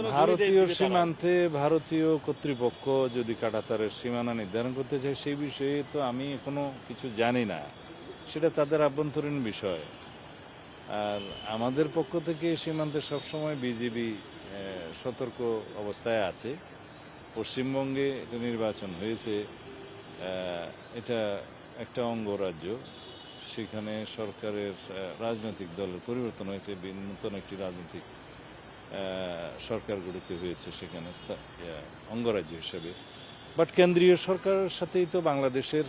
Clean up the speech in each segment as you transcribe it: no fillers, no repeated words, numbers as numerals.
ভারতীয় সীমান্তে ভারতীয় কর্তৃপক্ষ যদি কাঁটাতারের সীমানা নির্ধারণ করতে চায় সেই বিষয়ে তো আমি এখনো কিছু জানি না, সেটা তাদের আভ্যন্তরীণ বিষয়। আর আমাদের পক্ষ থেকে সীমান্তে সবসময় বিজিবি সতর্ক অবস্থায় আছে। পশ্চিমবঙ্গে এটা নির্বাচন হয়েছে, এটা একটা অঙ্গরাজ্য, সেখানে সরকারের রাজনৈতিক দলের পরিবর্তন হয়েছে, নতুন একটি রাজনৈতিক সরকার গঠিত হয়েছে সেখানে অঙ্গরাজ্য হিসেবে। বাট কেন্দ্রীয় সরকারের সাথেই তো বাংলাদেশের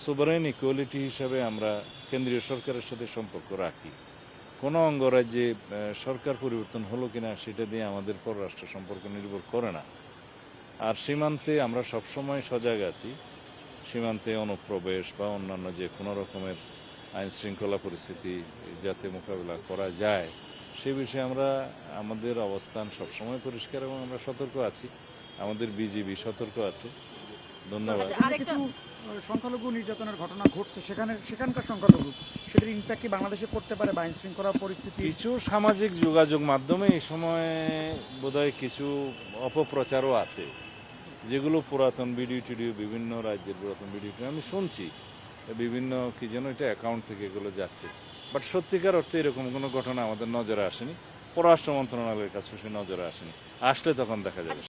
সোভারেন ইকুয়ালিটি হিসাবে আমরা কেন্দ্রীয় সরকারের সাথে সম্পর্ক রাখি। কোনো অঙ্গরাজ্যে সরকার পরিবর্তন হলো কিনা সেটা দিয়ে আমাদের পররাষ্ট্র সম্পর্ক নির্ভর করে না। আর সীমান্তে আমরা সবসময় সজাগ আছি। সীমান্তে অনুপ্রবেশ বা অন্যান্য যে কোনো রকমের আইন শৃঙ্খলা পরিস্থিতি যাতে মোকাবিলা করা যায় সে বিষয়ে আমরা আমাদের অবস্থান সবসময় পরিষ্কার এবং আমরা সতর্ক আছি, আমাদের বিজিবি সতর্ক আছে। ধন্যবাদ। কিছু সংখ্যালঘু নির্যাতনের ঘটনা ঘটছে, সেখানকার সংখ্যালঘু সেটার ইম্প্যাক্ট কি বাংলাদেশে পড়তে পারে বা আইন শৃঙ্খলা পরিস্থিতি? কিছু সামাজিক যোগাযোগ মাধ্যমে এই সময় বোধহয় কিছু অপপ্রচারও আছে, যেগুলো পুরাতন ভিডিও টিডিও, বিভিন্ন রাজ্যের পুরাতন ভিডিও আমি শুনছি বিভিন্ন কি যেন এটা অ্যাকাউন্ট থেকে এগুলো যাচ্ছে। বাট সত্যিকার অর্থে এরকম কোনো ঘটনা আমাদের নজরে আসেনি, পররাষ্ট্র মন্ত্রণালয়ের কাছে সে নজরে আসেনি। আসলে তখন দেখা যাবে।